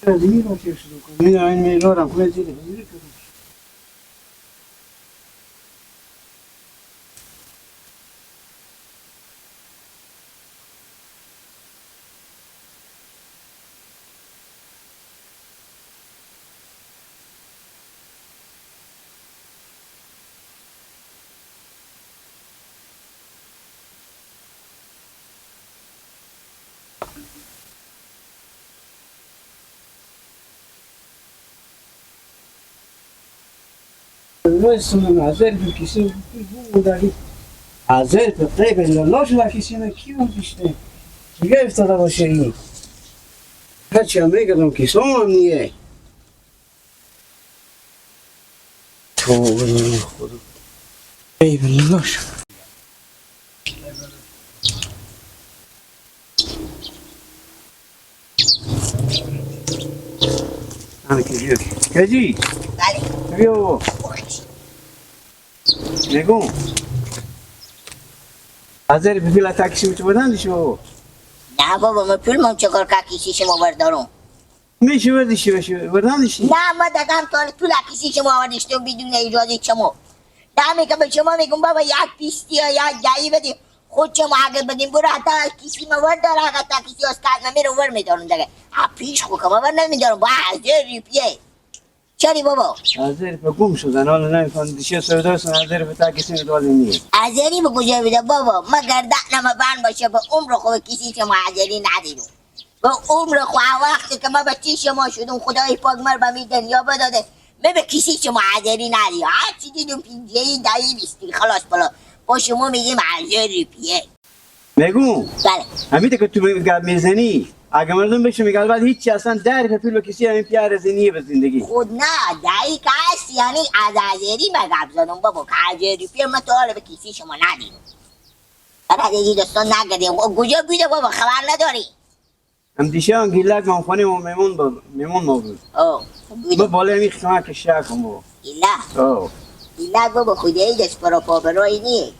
این رو چه شروع کنم این میرارم کنه زیره بزیره کنم Noi hazır bir kişi bu dali hazır bir قبل لا kişi ne kim işte دیگه افتاده باشه این هرچی هم میگردم که سام نیه تو خدا قبل لاش همه کجی کجی بله بیا بابا نگو حاضر بفیل تاکسی میتو بدن دیشو بابا نه بابا من پول چکار که کسی شما بردارم میشه بردیشی بشه بدن دیشی نه من دادم تا پول کسی شما برداشتم بدون اجازه شما دمی که به شما میگم بابا یک پیستی یا یک جایی بدیم خود شما اگر بدیم برو حتی کسی ما برداره اگر تا کسی از کار نمیره ور میدارم دیگه پیش خود که ما بر نمیدارم با 1000 روپیه چری بابا حاضر به گم شدن حالا نمیفهم دیشه سوداستون حاضر به تاکسی میتوالی نیه حاضری به کجا بده بابا مگر دهنم بند باشه به عمر خود کسی شما حاضری ندیدم به عمر خود وقتی که ما بچه شما شدم خدای پاک مر به می دنیا بداده من به کسی شما حاضری ندیدم هر چی دیدم پینجهی دهی بیستی خلاص بلا با شما میگیم 1000 روپیه میگو بله همیده که تو میزنی اگه مردم بشه میگه البته هیچی اصلا در به پول کسی همین پیار زنیه به زندگی خود نه دهی که هست یعنی از حاضری من گپ زدم بابا که 1000 روپیه من تا حالا به کسی شما ندیدم بعد دیگه دستان نگردیم کجا بیده بابا خبر نداری هم دیشه هم گیلک من خانه و میمون ما بود اوه با بالای میخوام که شک کنم بابا ایلا اوه ایلا بابا خودی دست برو پا بروی نیه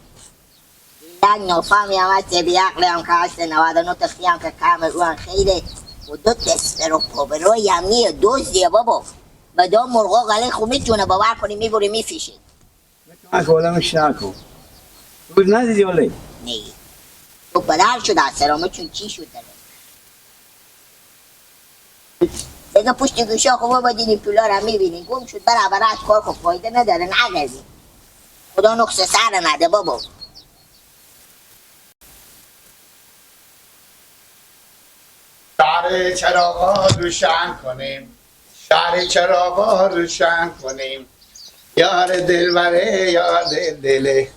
ایلا نفهمی هم هست بی عقلی هم که هست 99 تختی هم که کم روان خیلی و دو دست برو پا بروی هم نیه دوزیه بابا به دو مرغا غلی خود میتونه باور کنی میبوری میفیشی میخوام که بالای شک کنم بود ندیدی ولی نیه تو بدر شد از سرامه چون چی شد داره دیگه پشت گوشا خوب بابا دیدی پولا رو میبینی گم شد برابر از کار خب فایده نداره نگردی خدا نقص سر نده بابا شهر چراغا روشن کنیم شهر چراغا روشن کنیم یار دلبره یار دله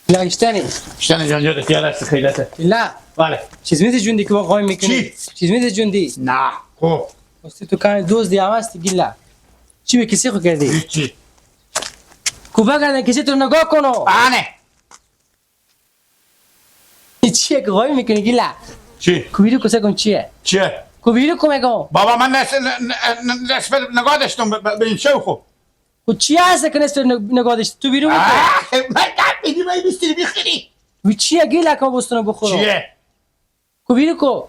لا اشتني شنو جان جدت يا راس خيلته لا بله چیز جندي که قایم میکنی چی؟ چیز جندي نه خب واسه تو کان دوز دی آواز گیلا چی به کسی خو کردی هیچی کوبا گردن کسی تو نگاه کنو بانه چیه که قایم میکنی گیلا چی؟ کوبیرو کسا کن چیه چیه؟ کوبیرو کمه کن بابا من نصف نگاه داشتم به این شو خب کو چیه هست که نست نگاه داشت تو بیرو میکنی من دم میدی من بیستی بیخیری و چیه گیلا که بستنو بخورو چیه؟ کوبیرو کو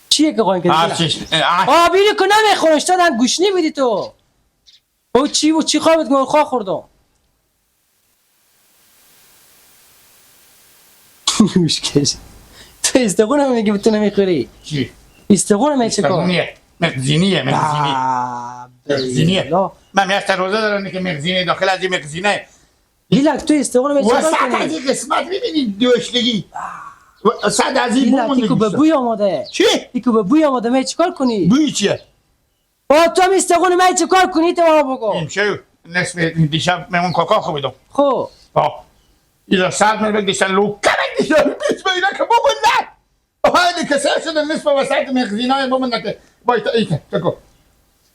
چیه که قایم کردی گیلا چیش بیرو که نمیخورش دادن گوشنی بدی تو او چی خوابت گم خواه خوردم مشکش تو استقون میگی تو نمیخوری چی؟ استقون میگه چیکار مغزینیه مغزینیه مغزینیه من میاشت روزه دارم که مغزینه داخل از این مغزینه لیلک تو استقون میگه وسط چیکار از کنی این قسمت میبینی دوشتگی وسط از این لیلک ایکو به بوی آماده چی؟ ایکو به بوی آماده میگه چیکار کنی بوی چیه؟ تو هم استقون میگه چیکار کنی تو ما بگو این شو نصف دیشب میمون کاکا خوبیدم خب اینا ساعت من بگیشتن لو کمک دیشتن بیش اینا که بابا نه آهانی که سر شده نصف وسط مغزینه های بابا نکه بایتا ایتا تکو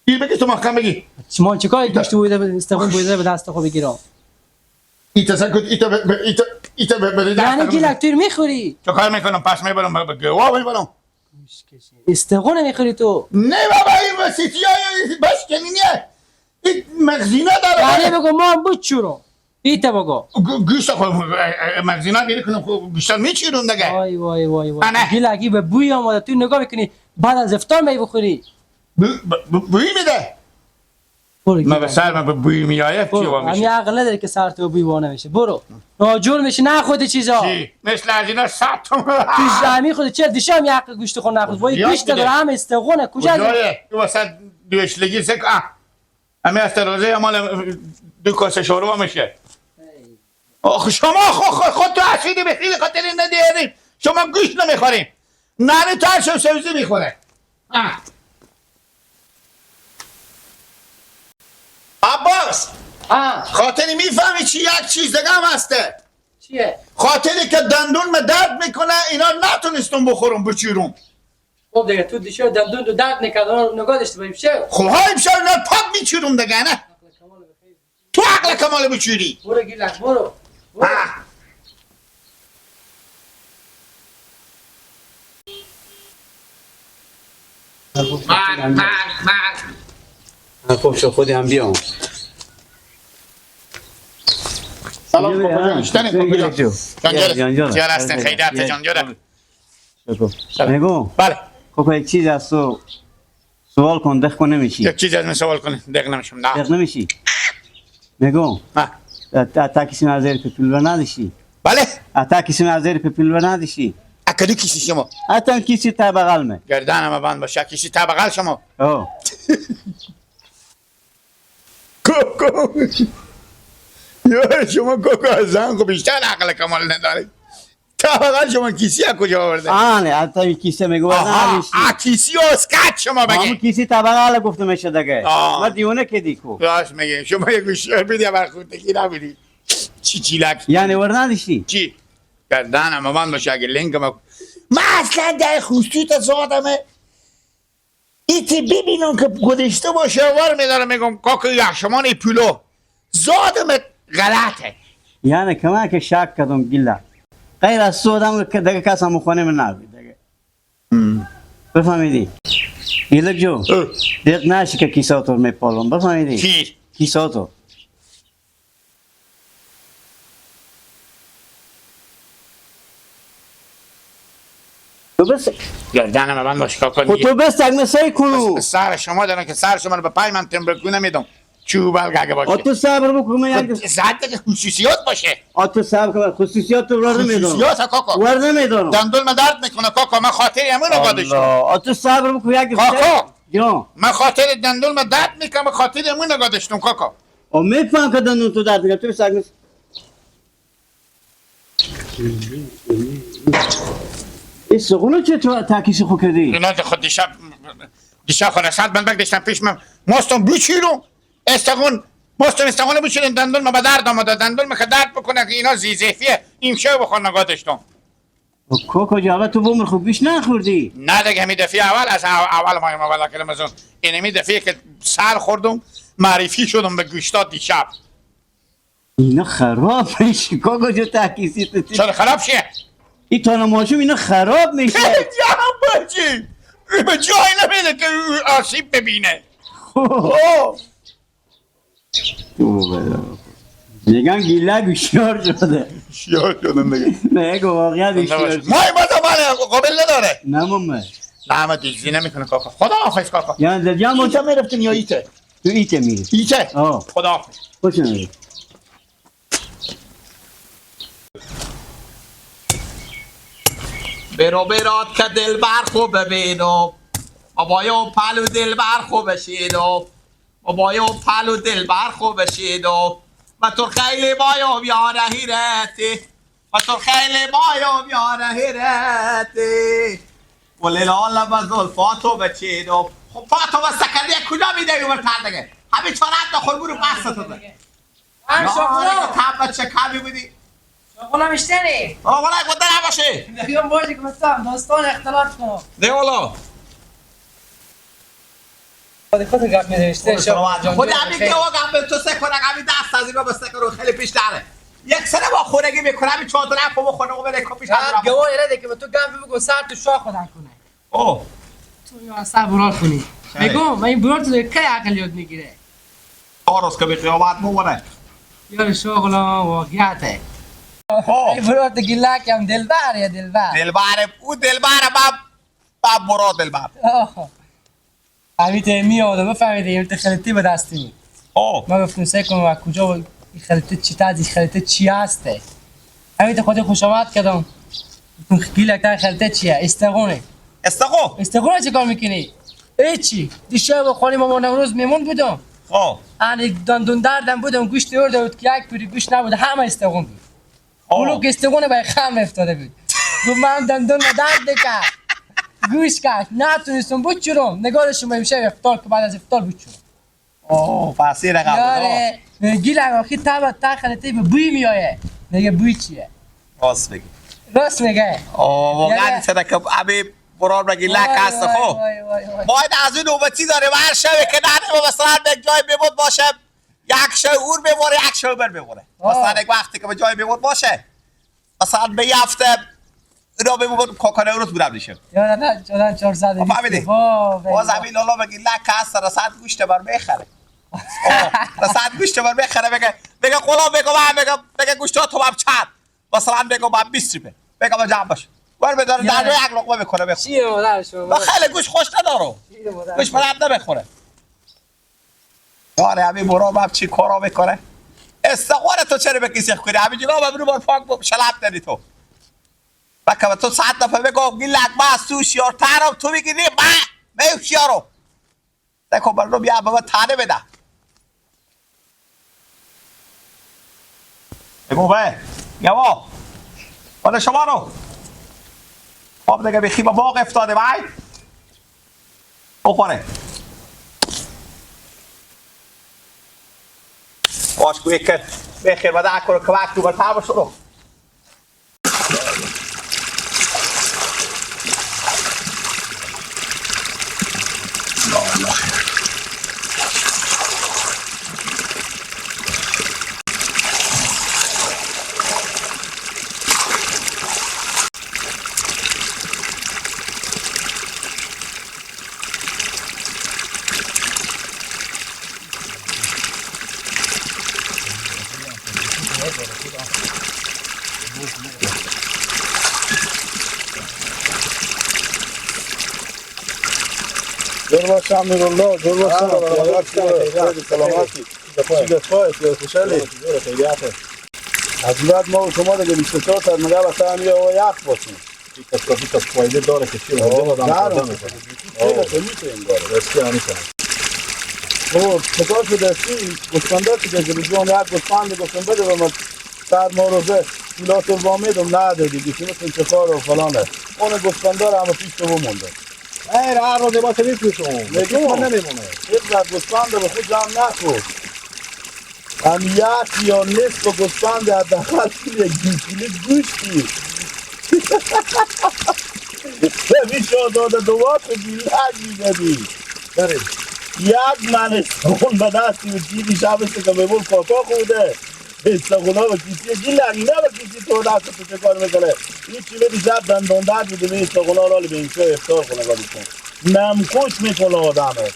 این بگی تو محکم بگی ما چیکار کشتی بوده استقون بوده به دست خو بگیرم ایتا سکت ایتا به دست یعنی گیلک تو میخوری چه کار میکنم پس میبرم به گواه میبرم استقون میخوری تو نه بابا این وسیطی های بس کنینیه این مغزینه داره یعنی بگو ما هم بود چورو ایتا بگو گوشت خود مغزینا گیری کنم خود گوشت میچیرون دیگه وای وای وای وای نه. گیلگی به بوی آماده تو نگاه میکنی بعد از افطار می بخوری بوی میده برو من به سر من به بوی میآید چی برو وا همین میشه عقل نداری که سر تو بوی وانه میشه برو ناجور میشه نه خود چیزا چی مثل از اینا 100 تومن تو زمین خود چه دیشب یک گوشت خود نخود وای زیاد گوشت داره میده. هم استخونه کجا کجایه تو وسط دوشلگی سک همه از روزه مال دو کاسه شوروا میشه آخه شما خود تو اسیدی بخیلی خاطر این ندیاریم شما گوشت نمیخوریم نانی ترش و سبزی میخوره عباس خاطری میفهمی چی یک چیز دیگه هم هسته چیه خاطری که دندون me درد میکنه اینا نتونستم بخورم بچیرم خب دیگه تو دیشب دندون تو درد نکرد نگاه داشته باشیم چه خب های بشه اینا پاک میچیرم دیگه نه تو عقل کمال بچیری برو گیلک برو خب شو خودی هم بیام سلام کاکا جان اشتنی کاکا جان جان خیال هستن خیلیت جان جان نگو بله خب یک چیز از تو سوال کن دخ کن نمیشی یک چیز از من سوال کنه دق نمیشم نه دخ نمیشی نگو اتا کسی نظر په پیلو نداشتی بله اتا کسی نظر په پیلو نداشتی اکدو کسی شما اتا کسی تا بغل مه گردنم بند باشه کسی تا بغل شما او کوکو یا شما کوکو از زن خب بیشتر عقل کمال نداری تا بغل شما کسی از کجا آورده آنه اتا کسی میگو نداشتی کسی اسکت شما همون بگی کسی تا بغل گفته میشه دیگه آه. ما دیونه که دیکو راست میگه شما یه گوشتر بیدی بر خودتکی نبیدی چی چیلک یعنی ور نداشتی چی گردنم بند باشه اگه لنگم من اصلا در خصوصیت ذاتمه ایتی ببینم که گذشته باشه ور میدارم میگم کاکو یخشمان پولو ذاتمه غلطه یعنی کما که شک کردم گیلا غیر از تو آدم که دیگه کس هم خونه من نبید دیگه بفهمیدی ایلک جو دیگ نشی که کیساتور میپالم بفهمیدی کی کیساتور تو بس گردنم بند باشه کاکو خود تو بس تک نسایی کنو سر شما دارن که سر شما رو به پای من تنبرکو نمیدم چوبل گگه باشه تو صبر بکن من یک زد که خصوصیات باشه تو صبر کن خصوصیات تو ور نمیدونم خصوصیات کاکا ور نمیدونم دندون من درد میکنه کاکا من خاطر همون رو گادشتم تو صبر بکن یک کاکا جان من خاطر دندون من درد میکنم من خاطر همون رو گادشتم کاکا او میفهم که دندون تو درد میکنه تو سگ نیست این سقونو چه تو تاکیسی خو کردی؟ اینا خود دیشب خلاصت من بگدشتم پیش من ماستم بچیرم استقون بچیرم دندون ما به درد آمده دندون ما که درد بکنه که اینا زیزیفیه این شو بخور نگاه داشتم کوکو جاوه تو بومر خوب بیش نخوردی نه دیگه همی دفعه اول از اول ما اولا کلم از اون این همی دفعه که سر خوردم معرفی شدم به گوشتات دیشب اینا خراب میشه کوکو جو تاکیسی تو چرا خراب شیه؟ این تانه ماشوم اینا خراب میشه جام بچی به جای نمیده که آسیب ببینه میگن گیله گوشیار شده شیار شدم دیگه نه واقعا گوشیار شده مای بازا من قابل نداره نه مامه نه من دیزی نمیکنه کاکا خدا حافظ کاکا یعنی در جمع ایتا میرفتیم یا ایته تو ایته میری ایته آه. خدا حافظ خوش نمیری برو برات که دل بر خوب ببینم بابایو پلو دل بر خوب شیدم بابایو پلو دل بر خوب شیدم و تو خیلی بایم یاره هیرتی و تو خیلی بایم یاره هیرتی ولی لالا و زلفاتو بچیدم خب پاتو بسته کرده کجا میده یومر تردگه همین چارت نخور برو بسته تو ده هم نه شاکولا تب بچه کمی بودی شاکولا مشتری آقا ولای بوده نباشه بیام باشی که مثلا دوستان اختلاط کنم ده والا خود گپ می‌نوشته خود همین که واقعا به تو سه کنه همین دست از این رو بسته کنه خیلی پیش داره یک سنه با خورگی میکنه همین چهار دونه اپو بخونه و بده کپیش هر گواه ایره که به تو گپ بگو سر تو شاه خودن کنه اوه تو یا سر برار کنی بگو من این برار تو که عقل یاد میگیره آروز که به قیامت مومونه یار شغل واقعیته خب ای برات گیلک هم دلبر یا دلبر دلبر او دلبر با برا دلبر همین تیمی آدم بفهمیده این خلیتی به دستی خب ما گفتم سعی کنم و کجا این خلیته چی تازه این خلیته چی هسته همین خودی خوش آمد کردم گیلک تا خلیته چیه استقونه استقو چه کار میکنی هیچی دیشب خانه مامان امروز میمون بودم خب دندون دردم بودم گوشت ارده بود که یک پوری گوشت نبود همه استقون بود بلوک استقونه به خم افتاده بود گفت من دندون درد کرد گوش کرد نتونستم بود چورم نگارشون میشه افطار که بعد از افطار بود چورم پس این رقم یاره گیل اگاخی تا خلیطه به بوی میایه میگه بوی چیه راست بگی راست میگه واقعا صدق ابی برار بگی لک هست خب باید از این نوبتی داریم هر شبه که نریم مثلا به جای بیمود باشه یک شو اور ببوره یک شو بر ببوره مثلا یک وقتی که به جای بیمود باشه مثلا به یه هفته اینا بیمود کاکانه روز بودم دیشه یاره نه 420 فهمیدی؟ باز همین لالا بگی لک هست رسد گوشت بر بخره رسد گوشت بر بخره بگه قلاب بگه گوشت ها تو هم چند مثلا بگه با 20 روپه بگه با جمع باشه بر بداره در جای یک لقمه بکنه بخوره چیه مادر شما خیلی گوش خوش ندارو گوش برد نبخوره یاره همین برام هم چی کارا بکنه استقوار تو چرا به کسی کنی همین جناب همین بار پاک شلب داری تو بکه تو 100 دفعه بگو گی لقمه از تو شیارترم تو میگی نی من شیارو دکو برنو بیا بابا تانه بده بگو به یوا حالا شما رو خب دیگه بخی با باغ افتاده بای بخوره باش کوی که بخیر و دعا کنو که وقت رو برتر شروع دور باش امیرالله دور باش سلامتی چی بخواه خوشحالی خیلی آخه از بعد ما و شما دیگه 24 تا نگه بسته همی و یک باشیم این فایده داره که چی آدم خیلی میتونیم داره رسکی همی کنم چطور شده چی گفتنده چی که جوان یک گفتنده گفتن بده و من سر ما روزه کیلات رو میدم ندادی دیگه مثل چه کار و فلانه اون گفتنده رو همه پیش تو بمونده هر روز باشه میپوشم میگه من نمیمونه یک گوسفند به خود جمع نکن هم یک یا نصف گوسفند حداقل یک کیلو گوشتی نمی شاداده دوات رو گیلک میزدی یک من استخون به دستی و چیزی شبسته که ببول کاکا خوده استخون ها و کسی گیلک اینا و کسی تو دست تو چه کار میکنه این چی بدی شب دندان درد بوده به استخون ها رالی به این چه افتار کنه گالی کن نمکش میکنه آدمه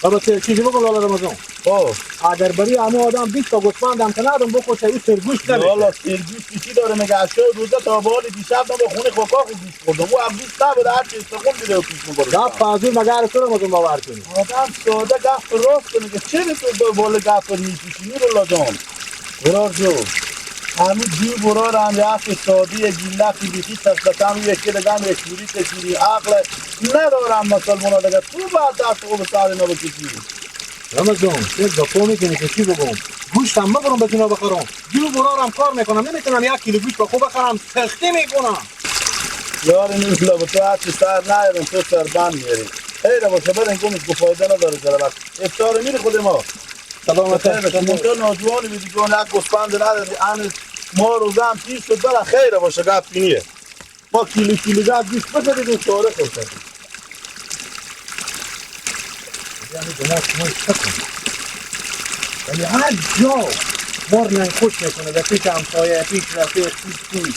البته چیزی بگم لالا رمضان خب اگر بری همه آدم 20 تا گوسفند هم کنادم بکشه این سرگوش نمیشه والا سرگوش چی داره میگه از شب روزه تا بالی دیشب ما به خونه کاکا خود گوش خوردم او هم گوش نبوده هر چی استخون دیده و پیش میبره گفت فاضل مگر تو رمضان باور کنی آدم ساده گفت راست میگه چرا تو بالا گفت میپیشی رولا جان برار جو همین جو برار هم یک سادی گیلکی بیخی تسلطم یکی دیگه هم یک جوری کشیدی عقل ندارم مسلمان ها دیگه تو باید دست خوب سال اینا بکشی رمضان چه دفعه میکنی که چی بگم گوشت هم ببرم بتونم بخورم جو برارم کار میکنم نمیتونم 1 کیلو گوشت بخور بخورم سختی میکنم یار این رولا با تو هرچی سر نیارم تو سر بند میاری خیره باشه برن گمش گفایده نداره سربت افتار میری خود ما سلامت ممکن ناجوانی بیدی جوان یک گسپند نداری ما روزه هم پیش شد برا خیره باشه گفت اینیه ما کیلو گفت گوشت بزدیم شاره خود کردیم یعنی دماغ شما اشتکن ولی هر جا مار خوش میکنه در پیش همسایه پیش رفیق پیش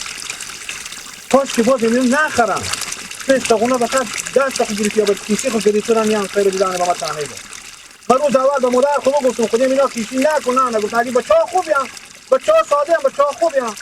کاش که باز اینو نخرم پیش تاقونه بخواد دست خود گریفی یا باید کیسی خود گریتونم یه همسایه رو بزنه با ما تنهی بود من روز اول به مادر خود گفتم خودم اینا کیشی نکنن، نگفت علی بچه ها خوبی هم، بچه ها ساده هم، بچه ها خوبی هم.